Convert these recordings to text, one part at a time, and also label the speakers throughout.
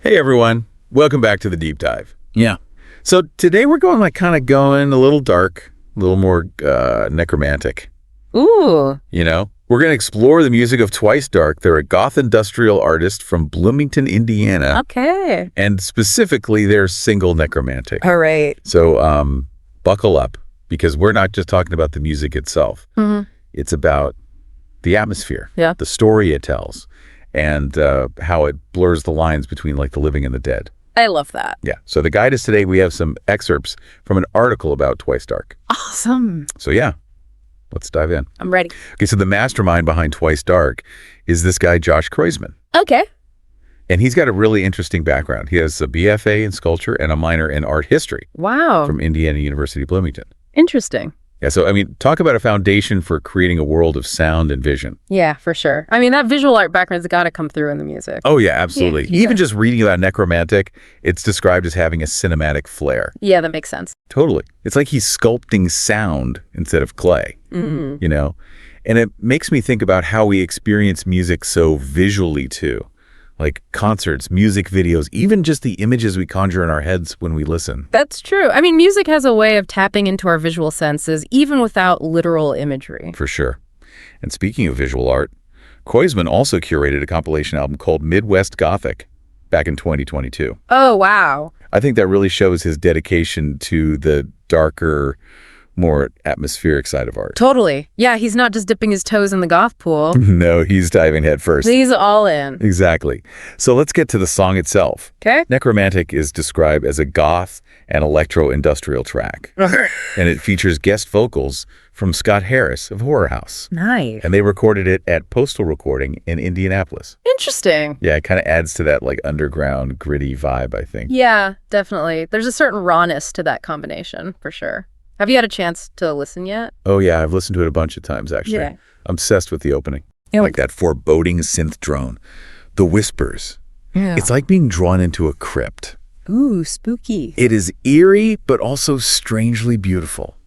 Speaker 1: Hey everyone, welcome back to the deep dive.
Speaker 2: Yeah.
Speaker 1: So today we're going a little dark, a little more necromantic.
Speaker 3: Ooh.
Speaker 1: You know, we're going to explore the music of Twice Dark. They're a goth-industrial artist from Bloomington, Indiana.
Speaker 3: Okay.
Speaker 1: And specifically their single necromantic.
Speaker 3: All right.
Speaker 1: So buckle up, because we're not just talking about the music itself.
Speaker 3: Mm-hmm.
Speaker 1: It's about the atmosphere,
Speaker 3: Yeah.
Speaker 1: the story it tells, and how it blurs the lines between like the living and the dead.
Speaker 3: I love that.
Speaker 1: Yeah. So the guide is today, we have some excerpts from an article about Twice Dark.
Speaker 3: Awesome.
Speaker 1: So yeah, let's dive in.
Speaker 3: I'm ready.
Speaker 1: Okay, so the mastermind behind Twice Dark is this guy, Josh Kreuzman.
Speaker 3: Okay.
Speaker 1: And he's got a really interesting background. He has a BFA in sculpture and a minor in art history
Speaker 3: Wow.
Speaker 1: from Indiana University, Bloomington.
Speaker 3: Interesting.
Speaker 1: Yeah, so I mean, talk about a foundation for creating a world of sound and vision.
Speaker 3: Yeah, for sure. I mean, that visual art background's got to come through in the music.
Speaker 1: Oh yeah, absolutely.
Speaker 3: Yeah.
Speaker 1: Even just reading about necromantic, it's described as having a cinematic flair.
Speaker 3: Yeah, that makes sense.
Speaker 1: Totally. It's like he's sculpting sound instead of clay,
Speaker 3: Mm-hmm.
Speaker 1: you know? And it makes me think about how we experience music so visually too. Like concerts, music videos, even just the images we conjure in our heads when we listen.
Speaker 3: That's true. I mean, music has a way of tapping into our visual senses, even without literal imagery.
Speaker 1: For sure. And speaking of visual art, Kreuzman also curated a compilation album called Midwest Gothic back in 2022.
Speaker 3: Oh, wow.
Speaker 1: I think that really shows his dedication to the darker, more atmospheric side of art.
Speaker 3: Totally. Yeah, he's not just dipping his toes in the goth pool.
Speaker 1: No, he's diving head first.
Speaker 3: He's all in.
Speaker 1: Exactly. So let's get to the song itself.
Speaker 3: Okay.
Speaker 1: Necromantic is described as a goth and electro-industrial track. And it features guest vocals from Scott Harris of Hororhaus.
Speaker 3: Nice.
Speaker 1: And they recorded it at Postal Recording in Indianapolis.
Speaker 3: Interesting.
Speaker 1: Yeah, it kind of adds to that like underground, gritty vibe, I think.
Speaker 3: Yeah, definitely. There's a certain rawness to that combination, for sure. Have you had a chance to listen yet?
Speaker 1: Oh yeah, I've listened to it a bunch of times actually.
Speaker 3: Yeah.
Speaker 1: I'm obsessed with the opening.
Speaker 3: Yeah.
Speaker 1: Like that foreboding synth drone. The whispers.
Speaker 3: Yeah.
Speaker 1: It's like being drawn into a crypt.
Speaker 3: Ooh, spooky.
Speaker 1: It is eerie, but also strangely beautiful,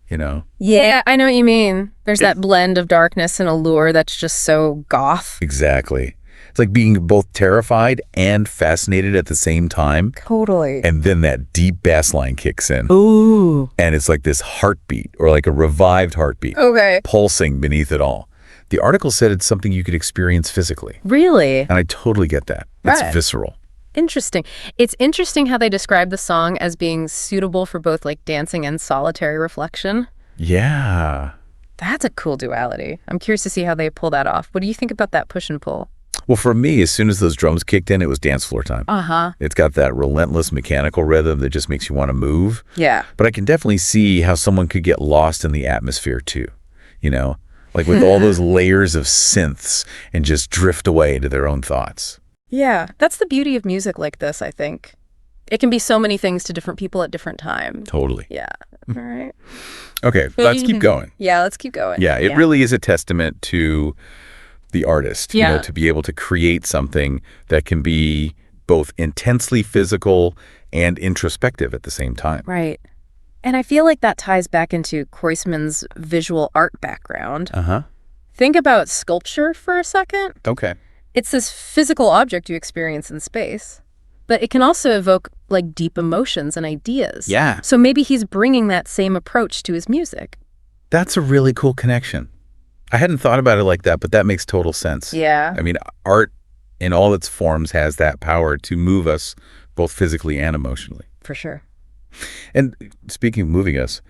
Speaker 1: you know?
Speaker 3: Yeah, I know what you mean. There's that blend of darkness and allure that's just so goth.
Speaker 1: Exactly. It's like being both terrified and fascinated at the same time.
Speaker 3: Totally.
Speaker 1: And then that deep bass line kicks in.
Speaker 3: Ooh.
Speaker 1: And it's like this heartbeat, or like a revived heartbeat,
Speaker 3: Okay.
Speaker 1: pulsing beneath it all. The article said it's something you could experience physically.
Speaker 3: Really?
Speaker 1: And I totally get that. It's
Speaker 3: Right.
Speaker 1: visceral.
Speaker 3: Interesting. It's interesting how they describe the song as being suitable for both like dancing and solitary reflection.
Speaker 1: Yeah.
Speaker 3: That's a cool duality. I'm curious to see how they pull that off. What do you think about that push and pull?
Speaker 1: Well, for me, as soon as those drums kicked in, it was dance floor time.
Speaker 3: Uh-huh.
Speaker 1: It's got that relentless mechanical rhythm that just makes you want to move.
Speaker 3: Yeah.
Speaker 1: But I can definitely see how someone could get lost in the atmosphere too, you know, like with all those layers of synths and just drift away into their own thoughts.
Speaker 3: Yeah. That's the beauty of music like this, I think. It can be so many things to different people at different times.
Speaker 1: Totally.
Speaker 3: Yeah. All right.
Speaker 1: Okay, let's keep going.
Speaker 3: Yeah, let's keep going.
Speaker 1: Yeah, it really is a testament to the artist, you know,
Speaker 3: Yeah.
Speaker 1: to be able to create something that can be both intensely physical and introspective at the same time.
Speaker 3: Right. And I feel like that ties back into Kreuzman's visual art background.
Speaker 1: Uh-huh.
Speaker 3: Think about sculpture for a second.
Speaker 1: Okay.
Speaker 3: It's this physical object you experience in space, but it can also evoke like deep emotions and ideas.
Speaker 1: Yeah.
Speaker 3: So maybe he's bringing that same approach to his music.
Speaker 1: That's a really cool connection. I hadn't thought about it like that, but that makes total sense.
Speaker 3: Yeah.
Speaker 1: I mean, art in all its forms has that power to move us both physically and emotionally.
Speaker 3: For sure.
Speaker 1: And speaking of moving us,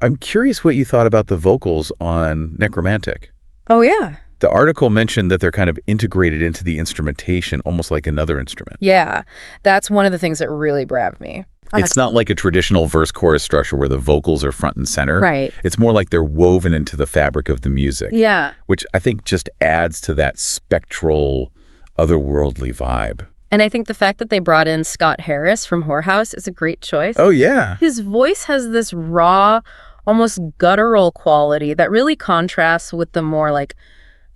Speaker 1: I'm curious what you thought about the vocals on Necromantic.
Speaker 3: Oh, yeah.
Speaker 1: The article mentioned that they're kind of integrated into the instrumentation, almost like another instrument.
Speaker 3: Yeah. That's one of the things that really grabbed me.
Speaker 1: It's not like a traditional verse-chorus structure where the vocals are front and center.
Speaker 3: Right.
Speaker 1: It's more like they're woven into the fabric of the music.
Speaker 3: Yeah.
Speaker 1: Which I think just adds to that spectral, otherworldly vibe.
Speaker 3: And I think the fact that they brought in Scott Harris from Hororhaus is a great choice.
Speaker 1: Oh, yeah.
Speaker 3: His voice has this raw, almost guttural quality that really contrasts with the more like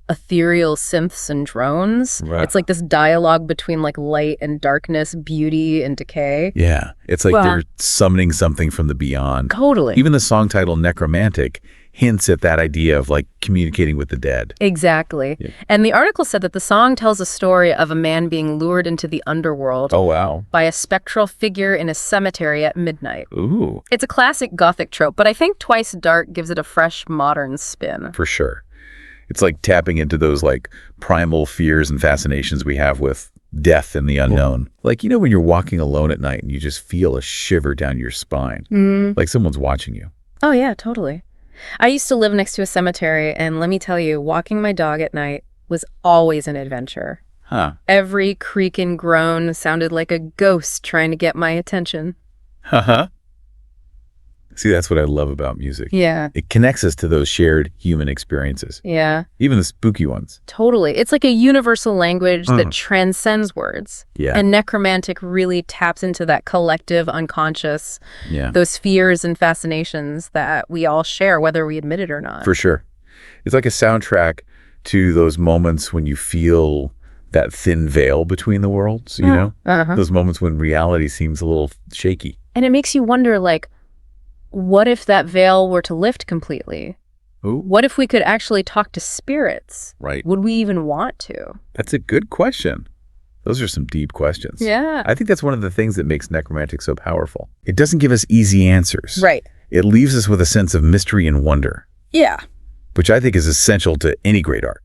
Speaker 3: ethereal synths and drones.
Speaker 1: Right.
Speaker 3: It's like this dialogue between like light and darkness, beauty and decay.
Speaker 1: Yeah. It's like they're summoning something from the beyond.
Speaker 3: Totally.
Speaker 1: Even the song title, Necromantic, hints at that idea of like communicating with the dead.
Speaker 3: Exactly.
Speaker 1: Yeah.
Speaker 3: And the article said that the song tells a story of a man being lured into the underworld
Speaker 1: Oh, wow.
Speaker 3: by a spectral figure in a cemetery at midnight.
Speaker 1: Ooh.
Speaker 3: It's a classic Gothic trope, but I think Twice Dark gives it a fresh, modern spin.
Speaker 1: For sure. It's like tapping into those like primal fears and fascinations we have with death and the unknown. Like, you know, when you're walking alone at night and you just feel a shiver down your spine, like someone's watching you.
Speaker 3: Oh, yeah, totally. I used to live next to a cemetery, and let me tell you, walking my dog at night was always an adventure.
Speaker 1: Huh.
Speaker 3: Every creak and groan sounded like a ghost trying to get my attention.
Speaker 1: Uh-huh. See, that's what I love about music.
Speaker 3: Yeah.
Speaker 1: It connects us to those shared human experiences,
Speaker 3: Yeah,
Speaker 1: even the spooky ones.
Speaker 3: totally. It's like a universal language that transcends words.
Speaker 1: Yeah.
Speaker 3: And Necromantic really taps into that collective unconscious,
Speaker 1: Yeah.
Speaker 3: those fears and fascinations that we all share, whether we admit it or not.
Speaker 1: For sure. It's like a soundtrack to those moments when you feel that thin veil between the worlds, you know? Those moments when reality seems a little shaky.
Speaker 3: And it makes you wonder, like, what if that veil were to lift completely?
Speaker 1: Ooh.
Speaker 3: What if we could actually talk to spirits?
Speaker 1: Right.
Speaker 3: Would we even want to?
Speaker 1: That's a good question. Those are some deep questions.
Speaker 3: Yeah.
Speaker 1: I think that's one of the things that makes Necromantic so powerful. It doesn't give us easy answers.
Speaker 3: Right.
Speaker 1: It leaves us with a sense of mystery and wonder,
Speaker 3: Yeah.
Speaker 1: which I think is essential to any great art.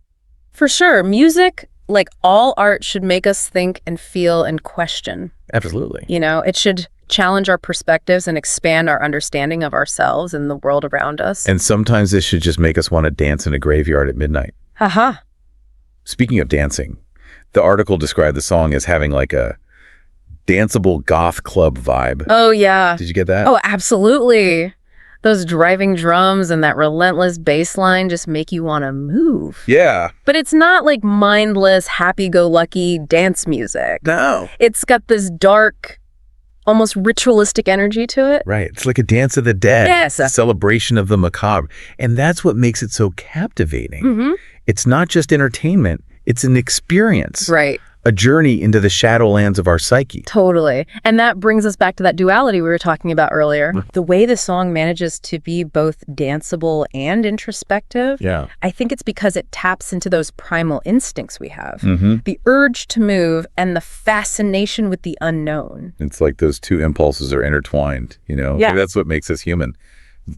Speaker 3: For sure. Music, like all art, should make us think and feel and question.
Speaker 1: Absolutely.
Speaker 3: You know, it should challenge our perspectives and expand our understanding of ourselves and the world around us.
Speaker 1: And sometimes this should just make us want to dance in a graveyard at midnight.
Speaker 3: Haha.
Speaker 1: Speaking of dancing, the article described the song as having like a danceable goth club vibe.
Speaker 3: Oh, yeah.
Speaker 1: Did you get that?
Speaker 3: Oh, absolutely. Those driving drums and that relentless bass line just make you want to move.
Speaker 1: Yeah.
Speaker 3: But it's not like mindless, happy-go-lucky dance music.
Speaker 1: No.
Speaker 3: It's got this dark, almost ritualistic energy to it.
Speaker 1: Right. It's like a dance of the dead.
Speaker 3: Yes.
Speaker 1: A celebration of the macabre. And that's what makes it so captivating. It's not just entertainment. It's an experience.
Speaker 3: Right.
Speaker 1: A journey into the shadowlands of our psyche.
Speaker 3: Totally. And that brings us back to that duality we were talking about earlier. The way the song manages to be both danceable and introspective,
Speaker 1: Yeah.
Speaker 3: I think it's because it taps into those primal instincts we have. The urge to move and the fascination with the unknown.
Speaker 1: It's like those two impulses are intertwined, you know?
Speaker 3: Yeah.
Speaker 1: Maybe that's what makes us human.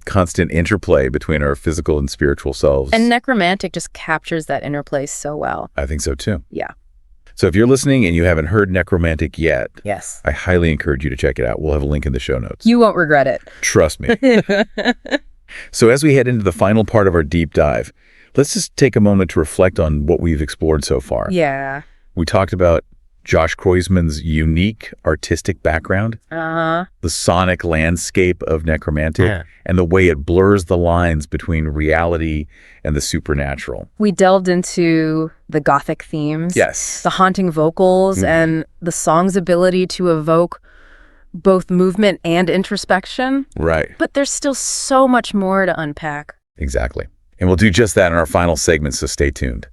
Speaker 1: Constant interplay between our physical and spiritual selves.
Speaker 3: And Necromantic just captures that interplay so well.
Speaker 1: I think so too.
Speaker 3: Yeah.
Speaker 1: So if you're listening and you haven't heard Necromantic yet,
Speaker 3: Yes.
Speaker 1: I highly encourage you to check it out. We'll have a link in the show notes.
Speaker 3: You won't regret it.
Speaker 1: Trust me. So as we head into the final part of our deep dive, let's just take a moment to reflect on what we've explored so far.
Speaker 3: Yeah.
Speaker 1: We talked about Josh Kreuzman's unique artistic background, the sonic landscape of Necromantic, and the way it blurs the lines between reality and the supernatural.
Speaker 3: We delved into the Gothic themes.
Speaker 1: Yes.
Speaker 3: The haunting vocals and the song's ability to evoke both movement and introspection.
Speaker 1: Right.
Speaker 3: But there's still so much more to unpack.
Speaker 1: Exactly. And we'll do just that in our final segment, so stay tuned.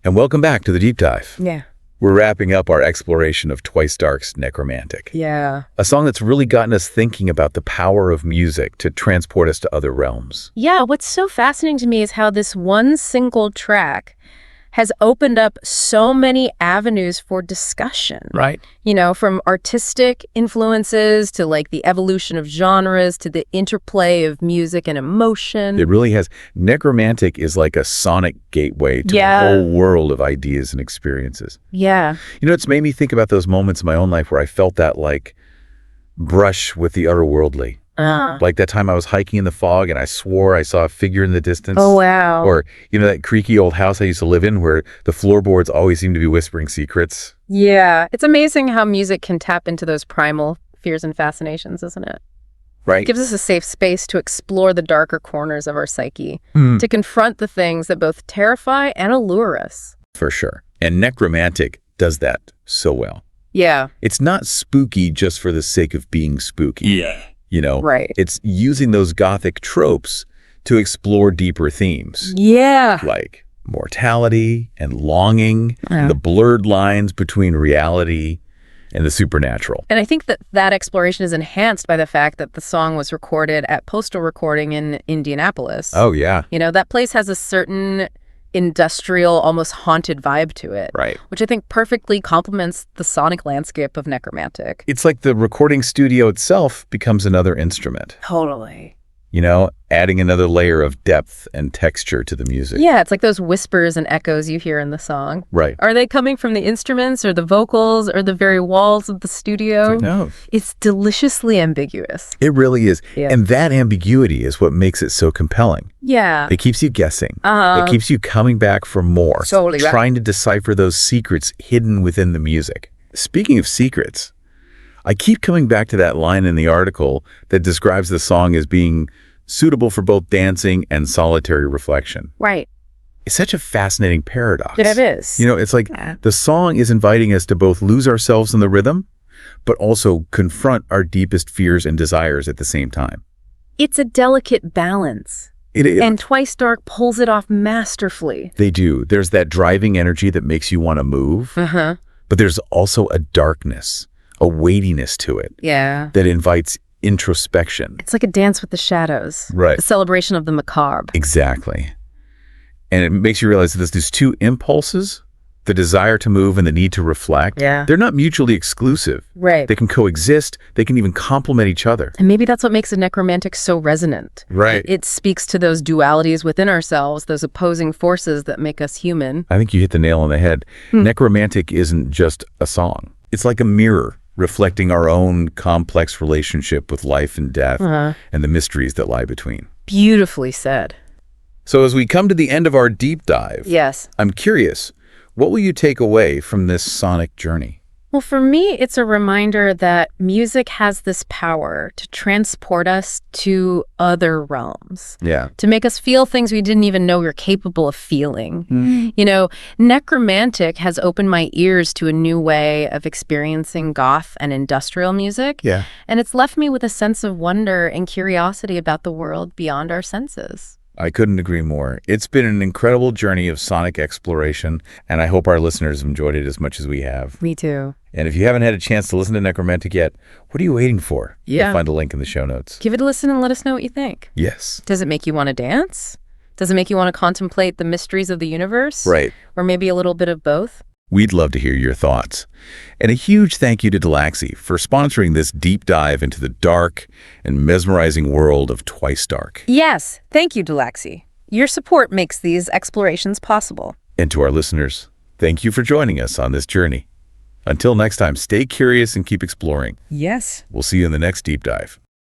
Speaker 1: And welcome back to the deep dive.
Speaker 3: Yeah.
Speaker 1: We're wrapping up our exploration of Twice Dark's Necromantic.
Speaker 3: Yeah.
Speaker 1: A song that's really gotten us thinking about the power of music to transport us to other realms.
Speaker 3: Yeah, what's so fascinating to me is how this one single track has opened up so many avenues for discussion.
Speaker 1: Right.
Speaker 3: You know, from artistic influences to like the evolution of genres to the interplay of music and emotion.
Speaker 1: It really has. Necromantic is like a sonic gateway to
Speaker 3: Yeah.
Speaker 1: a whole world of ideas and experiences.
Speaker 3: Yeah.
Speaker 1: You know, it's made me think about those moments in my own life where I felt that like brush with the otherworldly. Like that time I was hiking in the fog and I swore I saw a figure in the distance.
Speaker 3: Oh, wow.
Speaker 1: Or, you know, that creaky old house I used to live in where the floorboards always seem to be whispering secrets.
Speaker 3: Yeah. It's amazing how music can tap into those primal fears and fascinations, isn't it?
Speaker 1: Right?
Speaker 3: It gives us a safe space to explore the darker corners of our psyche, to confront the things that both terrify and allure us.
Speaker 1: For sure. And Necromantic does that so well.
Speaker 3: Yeah.
Speaker 1: It's not spooky just for the sake of being spooky.
Speaker 2: Yeah.
Speaker 1: You know,
Speaker 3: Right.
Speaker 1: It's using those Gothic tropes to explore deeper themes
Speaker 3: Yeah.
Speaker 1: like mortality and longing,
Speaker 3: Yeah.
Speaker 1: the blurred lines between reality and the supernatural.
Speaker 3: And I think that exploration is enhanced by the fact that the song was recorded at Postal Recording in Indianapolis.
Speaker 1: Oh, yeah.
Speaker 3: That place has a certain industrial, almost haunted vibe to it.
Speaker 1: Right.
Speaker 3: Which I think perfectly complements the sonic landscape of Necromantic.
Speaker 1: It's like the recording studio itself becomes another instrument.
Speaker 3: Totally.
Speaker 1: Adding another layer of depth and texture to the music.
Speaker 3: Yeah, it's like those whispers and echoes you hear in the song.
Speaker 1: Right.
Speaker 3: Are they coming from the instruments or the vocals or the very walls of the studio?
Speaker 1: No.
Speaker 3: It's deliciously ambiguous.
Speaker 1: It really is.
Speaker 3: Yeah.
Speaker 1: And that ambiguity is what makes it so compelling.
Speaker 3: Yeah.
Speaker 1: It keeps you guessing. It keeps you coming back for more.
Speaker 3: Totally right.
Speaker 1: Trying to decipher those secrets hidden within the music. Speaking of secrets, I keep coming back to that line in the article that describes the song as being suitable for both dancing and solitary reflection.
Speaker 3: Right.
Speaker 1: It's such a fascinating paradox.
Speaker 3: It is.
Speaker 1: It's like the song is inviting us to both lose ourselves in the rhythm, but also confront our deepest fears and desires at the same time.
Speaker 3: It's a delicate balance.
Speaker 1: It is.
Speaker 3: And Twice Dark pulls it off masterfully.
Speaker 1: They do. There's that driving energy that makes you want to move, but there's also a darkness, a weightiness to it that invites introspection.
Speaker 3: It's like a dance with the shadows.
Speaker 1: Right.
Speaker 3: A celebration of the macabre.
Speaker 1: Exactly. And it makes you realize that there's these two impulses, the desire to move and the need to reflect.
Speaker 3: Yeah.
Speaker 1: They're not mutually exclusive.
Speaker 3: Right.
Speaker 1: They can coexist. They can even complement each other.
Speaker 3: And maybe that's what makes a Necromantic so resonant.
Speaker 1: Right.
Speaker 3: It speaks to those dualities within ourselves, those opposing forces that make us human.
Speaker 1: I think you hit the nail on the head. Necromantic isn't just a song. It's like a mirror reflecting our own complex relationship with life and death and the mysteries that lie between.
Speaker 3: Beautifully said.
Speaker 1: So as we come to the end of our deep dive,
Speaker 3: Yes.
Speaker 1: I'm curious, what will you take away from this sonic journey?
Speaker 3: Well, for me, it's a reminder that music has this power to transport us to other realms.
Speaker 1: Yeah.
Speaker 3: To make us feel things we didn't even know we were capable of feeling. Necromantic has opened my ears to a new way of experiencing goth and industrial music.
Speaker 1: Yeah.
Speaker 3: And it's left me with a sense of wonder and curiosity about the world beyond our senses.
Speaker 1: I couldn't agree more. It's been an incredible journey of sonic exploration, and I hope our listeners have enjoyed it as much as we have.
Speaker 3: Me too.
Speaker 1: And if you haven't had a chance to listen to Necromantic yet, what are you waiting for?
Speaker 3: Yeah.
Speaker 1: You'll find a link in the show notes.
Speaker 3: Give it a listen and let us know what you think.
Speaker 1: Yes.
Speaker 3: Does it make you want to dance? Does it make you want to contemplate the mysteries of the universe?
Speaker 1: Right.
Speaker 3: Or maybe a little bit of both?
Speaker 1: We'd love to hear your thoughts. And a huge thank you to Dulaxi for sponsoring this deep dive into the dark and mesmerizing world of Twice Dark.
Speaker 3: Yes. Thank you, Dulaxi. Your support makes these explorations possible.
Speaker 1: And to our listeners, thank you for joining us on this journey. Until next time, stay curious and keep exploring.
Speaker 3: Yes.
Speaker 1: We'll see you in the next deep dive.